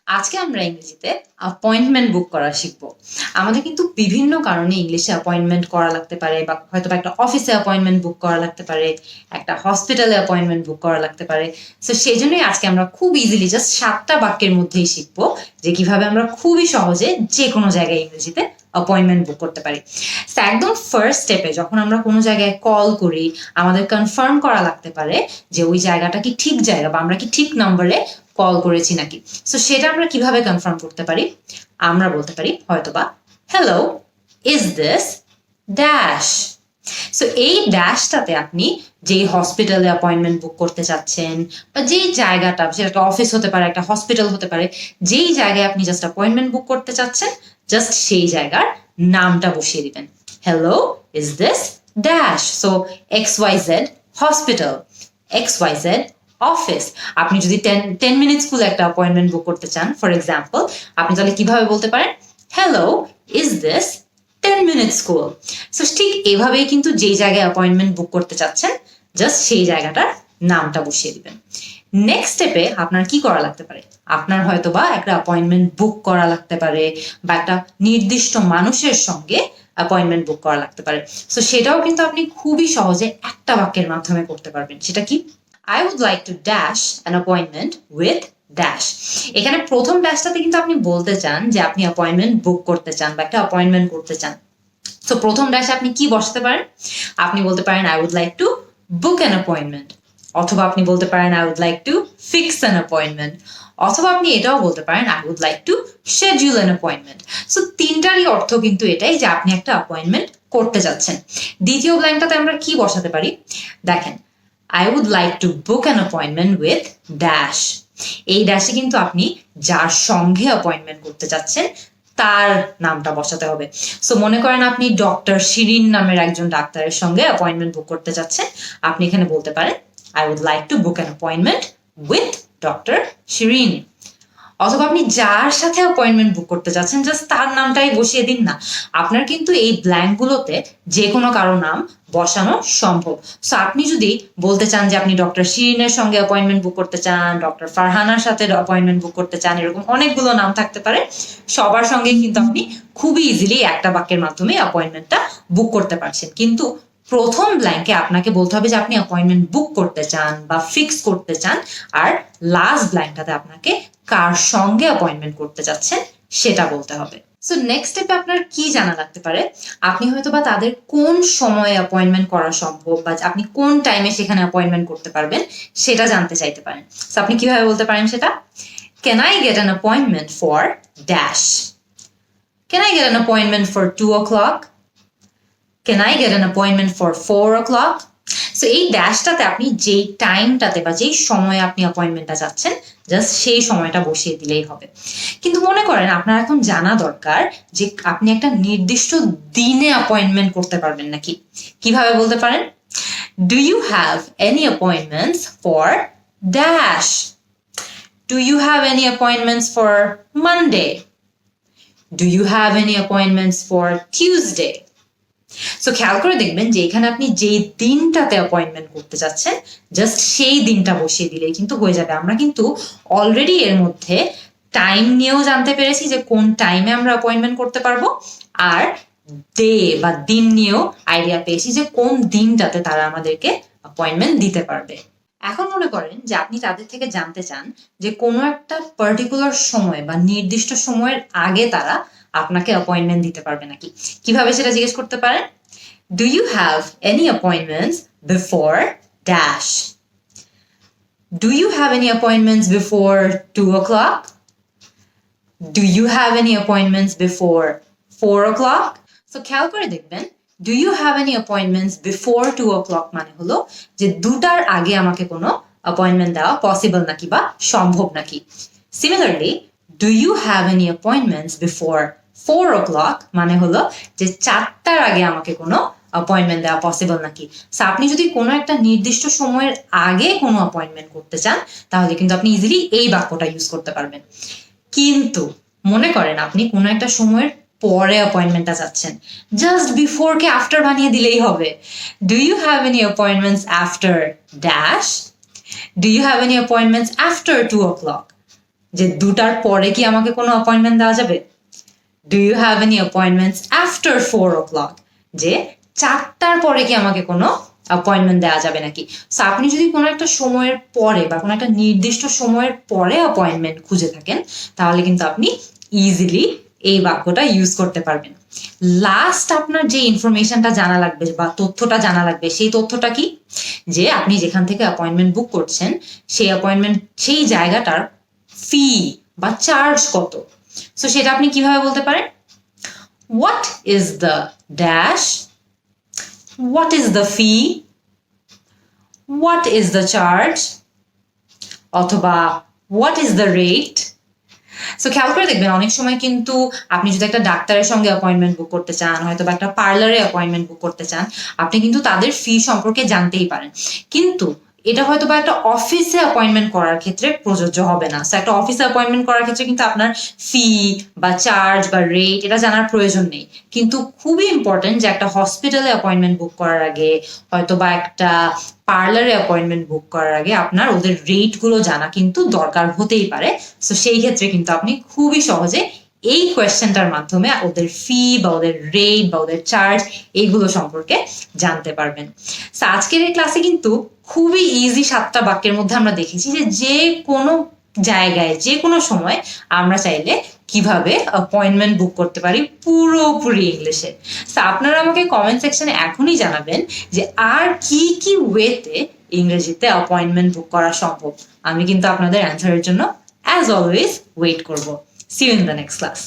আজকে আমরা ইংরেজিতে অ্যাপয়েন্টমেন্ট বুক করা শিখবো। আমাদের কিন্তু বিভিন্ন কারণে ইংলিশে অ্যাপয়েন্টমেন্ট করা লাগতে পারে, বা হয়তো একটা অফিসে অ্যাপয়েন্টমেন্ট বুক করা লাগতে পারে, একটা হসপিটালে অ্যাপয়েন্টমেন্ট বুক করা লাগতে পারে। সো সেই জন্যই আজকে আমরা খুব ইজিলি জাস্ট 7টা বাক্যের মধ্যেই শিখবো যে কিভাবে আমরা খুবই সহজে যে কোনো জায়গায় ইংরেজিতে অ্যাপয়েন্টমেন্ট বুক করতে পারি। তো একদম ফার্স্ট স্টেপে যখন আমরা কোনো জায়গায় কল করি, আমাদের কনফার্ম করা লাগতে পারে যে ওই জায়গাটা কি ঠিক জায়গা বা আমরা কি ঠিক নম্বরে কল করেছি নাকি। সো সেটা আমরা কিভাবে কনফার্ম করতে পারি? আমরা বলতে পারি হয়তোবা, hello, is this dash. So এই ড্যাশটাতে আপনি যেই হসপিটালে অ্যাপয়েন্টমেন্ট বুক করতে চাচ্ছেন, বা যেই জায়গাটা, সেটা একটা অফিস হতে পারে, একটা হসপিটাল হতে পারে, যেই জায়গায় আপনি জাস্ট অ্যাপয়েন্টমেন্ট বুক করতে চাচ্ছেন, জাস্ট সেই জায়গার নামটা বসিয়ে দিবেন। Hello, is this dash. So XYZ hospital, XYZ office. আপনি যদি 10 মিনিট স্কুলে একটা অ্যাপয়েন্টমেন্ট বুক করতে চান, ফর এক্সাম্পল, আপনি তাহলে কিভাবে বলতে পারেন? Hello, is this 10 minute school. So ঠিক এভাবেই কিন্তু যেই জায়গায় অ্যাপয়েন্টমেন্ট বুক করতে চাচ্ছেন, জাস্ট সেই জায়গাটার নামটা বসিয়ে দিবেন। নেক্সট স্টেপে আপনার কি করা লাগতে পারে? আপনার হয়তোবা একটা অ্যাপয়েন্টমেন্ট বুক করা লাগতে পারে, বা একটা নির্দিষ্ট মানুষের সঙ্গে অ্যাপয়েন্টমেন্ট বুক করা লাগতে পারে। সো সেটাও কিন্তু আপনি খুবই সহজে একটা বাক্যের মাধ্যমে করতে পারবেন। সেটা কি? I would like to dash an appointment with dash. এখানে প্রথম ড্যাশটাতে কিন্তু আপনি বলতে চান যে আপনি অ্যাপয়েন্টমেন্ট বুক করতে চান বা একটা অ্যাপয়েন্টমেন্ট করতে চান। সো প্রথম ড্যাশে আপনি কি বসাতে পারেন? আপনি বলতে পারেন I would like to book an appointment, অথবা আপনি বলতে পারেন I would like to fix an appointment, অথবা আপনি এটাও বলতে পারেন I would like to schedule an appointment. So তিনটারই অর্থ কিন্তু এটাই যে আপনি একটা অ্যাপয়েন্টমেন্ট করতে যাচ্ছেন। দ্বিতীয় লাইনটাতে আমরা কি বসাতে পারি? দেখেন, I would like to book an appointment with dash. এই ড্যাশে কিন্তু আপনি যার সঙ্গে অ্যাপয়েন্টমেন্ট করতে যাচ্ছেন তার নামটা বসাতে হবে। সো মনে করেন আপনি ডক্টর শিরিন নামের একজন ডাক্তারের সঙ্গে অ্যাপয়েন্টমেন্ট বুক করতে যাচ্ছেন, আপনি এখানে বলতে পারেন I would like to book an appointment with Dr. Shirin. অথবা আপনি যার সাথে অ্যাপয়েন্টমেন্ট বুক করতে যাচ্ছেন, জাস্ট তার নামটাই বসিয়ে দিন না। আপনার কিন্তু এই ব্ল্যাঙ্কগুলোতে যে কোনো কারো নাম বসানো সম্ভব। সো আপনি যদি বলতে চান যে আপনি ডক্টর শিরিনের সঙ্গে অ্যাপয়েন্টমেন্ট বুক করতে চান, ডক্টর ফারহানার সাথে অ্যাপয়েন্টমেন্ট বুক করতে চান, এরকম অনেকগুলো নাম থাকতে পারে। সবার সঙ্গে কিন্তু আপনি খুবই ইজিলি একটা বাক্যের মাধ্যমে অ্যাপয়েন্টমেন্টটা বুক করতে পারছেন। কিন্তু প্রথম ব্ল্যাঙ্কে আপনাকে বলতে হবে যে আপনি অ্যাপয়েন্টমেন্ট বুক করতে চান বা ফিক্স করতে চান, আর লাস্ট ব্ল্যাঙ্কটাতে আপনাকে কার সঙ্গে অ্যাপয়েন্টমেন্ট করতে যাচ্ছেন সেটা বলতে হবে। সো নেক্সট স্টেপে আপনার কি জানা লাগতে পারে? আপনি হয়তো বা তাদের কোন সময়ে অ্যাপয়েন্টমেন্ট করা সম্ভব, বা আপনি কোন টাইমে সেখানে অ্যাপয়েন্টমেন্ট করতে পারবেন সেটা জানতে চাইতে পারেন। সো আপনি কিভাবে বলতে পারেন সেটা? Can I get an appointment for dash? Can I get an appointment for 2 o'clock? Can I get an appointment for 4 o'clock? So এই ড্যাশটাতে আপনি যেই টাইমটাতে বা যেই সময়ে আপনি অ্যাপয়েন্টমেন্টটা চাচ্ছেন, জাস্ট সেই সময়টা বসিয়ে দিলেই হবে। কিন্তু মনে করেন আপনার এখন জানা দরকার যে আপনি একটা নির্দিষ্ট দিনে অ্যাপয়েন্টমেন্ট করতে পারবেন নাকি। কিভাবে বলতে পারেন? Do you have any appointments for dash? Do you have any appointments for Monday? Do you have any appointments for Tuesday? So খেয়াল করে দেখবেন যে এখানে আপনি যেই দিনটাতে অ্যাপয়েন্টমেন্ট করতে যাচ্ছেন, জাস্ট সেই দিনটা বসিয়ে দিলেই কিন্তু হয়ে যাবে। আমরা কিন্তু অলরেডি এর মধ্যে টাইম নিয়েও জানতে পেরেছি যে কোন টাইমে আমরা অ্যাপয়েন্টমেন্ট করতে পারবো, আর ডে বা দিন নিয়েও আইডিয়া পেয়েছি যে কোন দিনটাতে তারা আমাদেরকে অ্যাপয়েন্টমেন্ট দিতে পারবে। এখন মনে করেন যে আপনি তাদের থেকে জানতে চান যে কোনো একটা পার্টিকুলার সময় বা নির্দিষ্ট সময়ের আগে তারা আপনাকে অ্যাপয়েন্টমেন্ট দিতে পারবে নাকি। কিভাবে সেটা জিজ্ঞেস করতে পারেন? Do you have any appointments before dash? Do you have any appointments before 2 o'clock? Do you have any appointments before 4 o'clock? So খেয়াল করে দেখবেন, do you have any appointments before 2 o'clock মানে হলো যে 2টার আগে আমাকে কোনো অ্যাপয়েন্টমেন্ট দেওয়া পসিবল নাকি বা সম্ভব নাকি। Similarly, do you have any appointments before 4 o'clock মানে হলো যে 4টার আগে আমাকে কোনো অ্যাপয়েন্টমেন্ট দেওয়া পসিবল নাকি। সো আপনি যদি কোনো একটা নির্দিষ্ট সময়ের আগে কোনো অ্যাপয়েন্টমেন্ট করতে চান, তাহলে কিন্তু আপনি ইজিলি এই বাক্যটা ইউজ করতে পারবেন। কিন্তু মনে করেন আপনি কোনো একটা সময়ের পরে অ্যাপয়েন্টমেন্টটা চাচ্ছেন, জাস্ট বিফোর কে আফটার বানিয়ে দিলেই হবে। Do you have any appointments after dash? Do you have any appointments after 2 o'clock? যে 2টার পরে কি আমাকে কোনো অ্যাপয়েন্টমেন্ট দেওয়া যাবে? Do you have any appointments after 4 o'clock? যে 4টার পরে কি আমাকে কোনো অ্যাপয়েন্টমেন্ট দেওয়া যাবে নাকি? সো আপনি যদি কোনো একটা সময়ের পরে বা কোনো একটা নির্দিষ্ট সময়ের পরে অ্যাপয়েন্টমেন্ট খুঁজে থাকেন, তাহলে কিন্তু আপনি ইজিলি এই বাক্যটা ইউজ করতে পারবেন। লাস্ট আপনার যে ইনফরমেশনটা জানা লাগবে বা তথ্যটা জানা লাগবে, সেই তথ্যটা কি? যে আপনি যেখান থেকে অ্যাপয়েন্টমেন্ট বুক করছেন, সেই জায়গাটার ফি বা চার্জ কত। সো সেটা আপনি কিভাবে বলতে পারেন? What is the dash? What is the fee? What is the charge? অথবা what is the rate? So খেয়াল করে দেখবেন, অনেক সময় কিন্তু আপনি যদি একটা ডাক্তারের সঙ্গে অ্যাপয়েন্টমেন্ট বুক করতে চান, হয়তো বা একটা পার্লারে অ্যাপয়েন্টমেন্ট বুক করতে চান, আপনি কিন্তু তাদের ফি সম্পর্কে জানতেই পারেন, কিন্তু এটা হয়তো বা একটা অফিসে অ্যাপয়েন্টমেন্ট করার ক্ষেত্রে প্রযোজ্য হবে না। সো একটা অফিসে অ্যাপয়েন্টমেন্ট করার ক্ষেত্রে কিন্তু আপনার ফি বা চার্জ বা রেট এটা জানার প্রয়োজন নেই, কিন্তু খুবই ইম্পর্টেন্ট যে একটা হসপিটালে অ্যাপয়েন্টমেন্ট বুক করার আগে, হয়তো বা একটা পার্লারে অ্যাপয়েন্টমেন্ট বুক করার আগে আপনার ওদের রেটগুলো জানা কিন্তু দরকার হতেই পারে। সো সেই ক্ষেত্রে কিন্তু আপনি খুবই সহজে এই কোয়েশ্চেনটার মাধ্যমে ওদের ফি বা ওদের রেট বা ওদের চার্জ এইগুলো সম্পর্কে জানতে পারবেন। সো আজকের এই ক্লাসে কিন্তু খুবই ইজি 7টা বাক্যের মধ্যে আমরা দেখেছি যে কোনো জায়গায় যে কোনো সময় আমরা চাইলে কিভাবে অ্যাপয়েন্টমেন্ট বুক করতে পারি পুরোপুরি ইংলিশে। সো আপনারা আমাকে কমেন্ট সেকশনে এখনই জানাবেন যে আর কি কি ওয়েতে ইংরেজিতে অ্যাপয়েন্টমেন্ট বুক করা সম্ভব। আমি কিন্তু আপনাদের অ্যান্সারের জন্য অ্যাজ অলওয়েজ ওয়েট করব। See you in the next class.